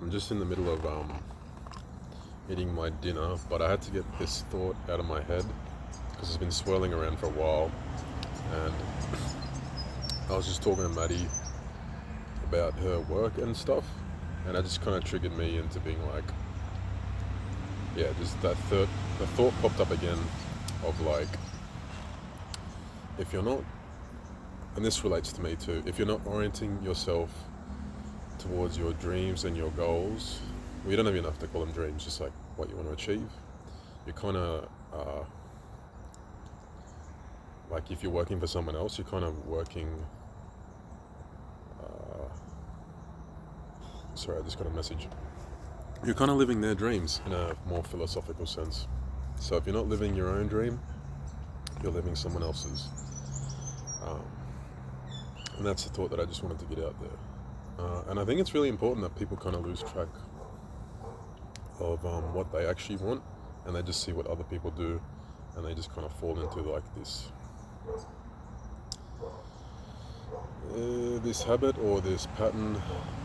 I'm just in the middle of eating my dinner, but I had to get this thought out of my head because it's been swirling around for a while. And I was just talking to Maddie about her work and stuff, and that just kind of triggered me into being like, yeah, just the thought popped up again of like, if you're not, and this relates to me too, if you're not orienting yourself towards your dreams and your goals, well, you don't even have to call them dreams, just like what you want to achieve. You're kind of, like if you're working for someone else, you're kind of working, sorry, I just got a message. You're kind of living their dreams in a more philosophical sense. So if you're not living your own dream, you're living someone else's. And that's the thought that I just wanted to get out there. And I think it's really important that people kind of lose track of what they actually want, and they just see what other people do, and they just kind of fall into like this habit or this pattern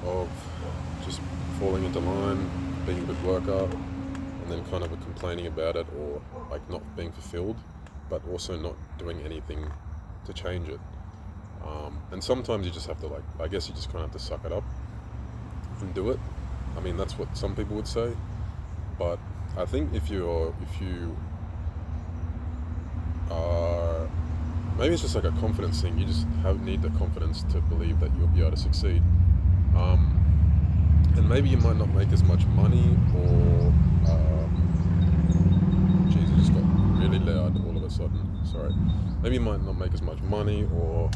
of just falling into line, being a good worker, and then kind of complaining about it, or like not being fulfilled, but also not doing anything to change it. And sometimes you just have to I guess you just kind of have to suck it up and do it. I mean, that's what some people would say, but I think if you are, maybe it's just like a confidence thing. You just need the confidence to believe that you'll be able to succeed. And maybe you might not make as much money, or geez, it just got really loud all of a sudden. Sorry. Maybe you might not make as much money, or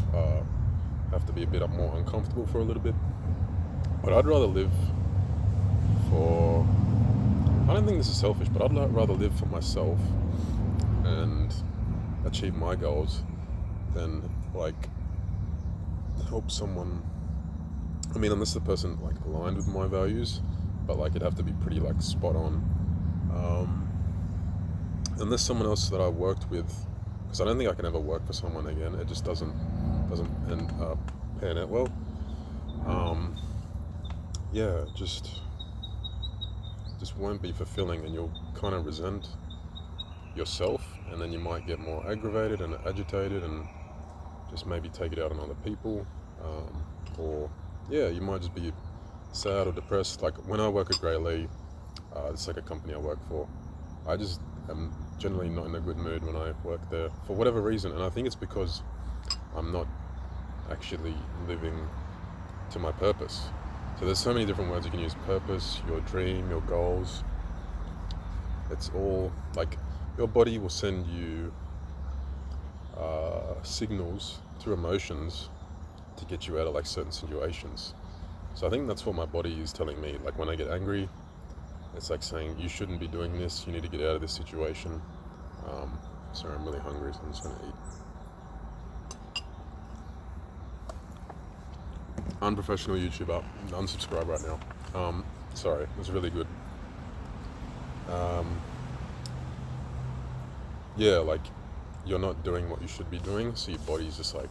have to be a bit more uncomfortable for a little bit. But I'd rather live for, I don't think this is selfish, but I'd rather live for myself and achieve my goals than like help someone. I mean, unless the person like aligned with my values, but like it'd have to be pretty like spot on. Unless someone else that I worked with, because I don't think I can ever work for someone again. It just doesn't pan out well. Yeah, just won't be fulfilling, and you'll kind of resent yourself, and then you might get more aggravated and agitated, and just maybe take it out on other people, or yeah, you might just be sad or depressed. Like when I work at Grey Lee, it's like a company I work for, I just am generally not in a good mood when I work there for whatever reason, and I think it's because I'm not actually living to my purpose. So there's so many different words you can use: purpose, your dream, your goals. It's all like your body will send you signals through emotions to get you out of like certain situations. So I think that's what my body is telling me. Like when I get angry, it's like saying, you shouldn't be doing this, you need to get out of this situation. Sorry, I'm really hungry, so I'm just gonna eat. Unprofessional YouTuber, unsubscribe right now. Sorry, it was really good. Yeah, like you're not doing what you should be doing, so your body's just like,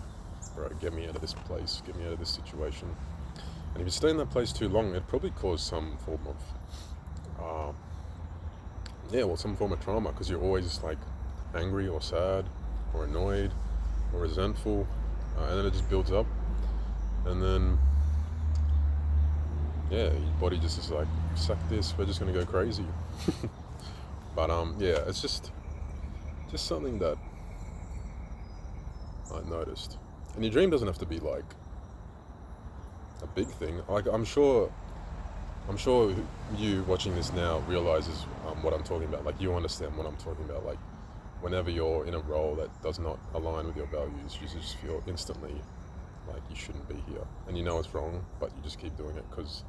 right, get me out of this place, get me out of this situation. And if you stay in that place too long, it'd probably cause some form of some form of trauma, because you're always just like angry or sad or annoyed or resentful, and then it just builds up, and then yeah, your body just is like, suck this, we're just gonna go crazy. But yeah, it's just something that I noticed. And your dream doesn't have to be like a big thing. Like I'm sure you watching this now realizes what I'm talking about. Like you understand what I'm talking about. Like whenever you're in a role that does not align with your values, you just feel instantly like you shouldn't be here, and you know it's wrong, but you just keep doing it because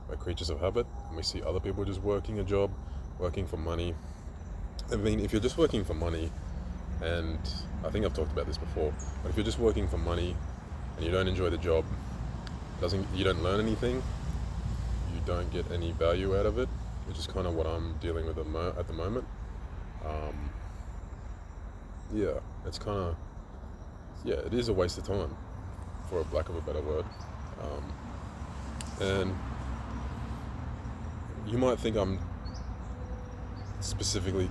we're creatures of habit, and we see other people just working a job, working for money. I mean, if you're just working for money, and I think I've talked about this before, but if you're just working for money and you don't enjoy the job, you don't learn anything, you don't get any value out of it, which is kind of what I'm dealing with at the moment. Yeah, it's kind of, yeah, it is a waste of time, for lack of a better word. And you might think I'm specifically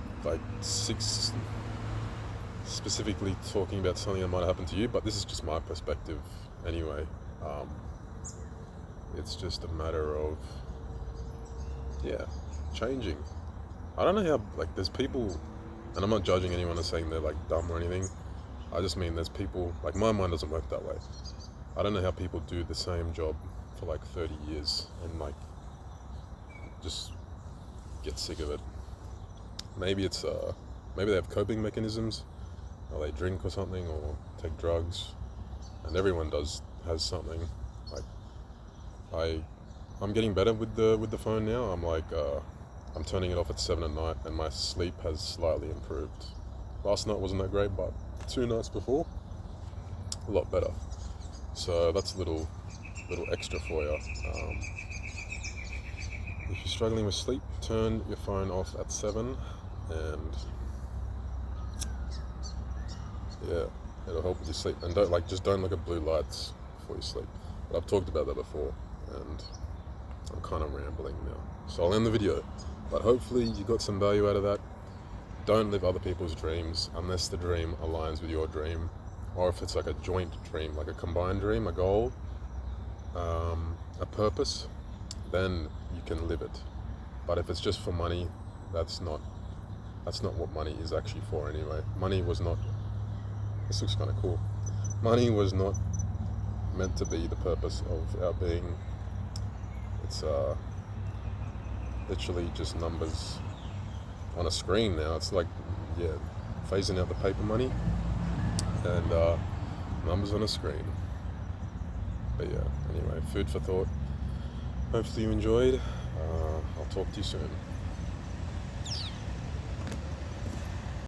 talking about something that might happen to you, but this is just my perspective anyway. It's just a matter of changing. I don't know how, like, there's people, and I'm not judging anyone as saying they're like dumb or anything. I just mean there's people, like, my mind doesn't work that way. I don't know how people do the same job for like 30 years and like just get sick of it. Maybe it's maybe they have coping mechanisms, or they drink or something, or take drugs, and everyone has something. Like, I'm getting better with the phone now. I'm turning it off at 7 at night, and my sleep has slightly improved. Last night wasn't that great, but 2 nights before, a lot better. So that's a little extra for you. If you're struggling with sleep, turn your phone off at 7, and it'll help with your sleep. And don't look at blue lights before you sleep. But I've talked about that before, and I'm kind of rambling now. So I'll end the video, but hopefully you got some value out of that. Don't live other people's dreams unless the dream aligns with your dream, or if it's like a joint dream, like a combined dream, a goal, a purpose, then you can live it. But if it's just for money, that's not what money is actually for anyway. This looks kind of cool. Money was not meant to be the purpose of our being. It's literally just numbers on a screen now. It's like, phasing out the paper money and numbers on a screen. But anyway, food for thought. Hopefully you enjoyed. I'll talk to you soon.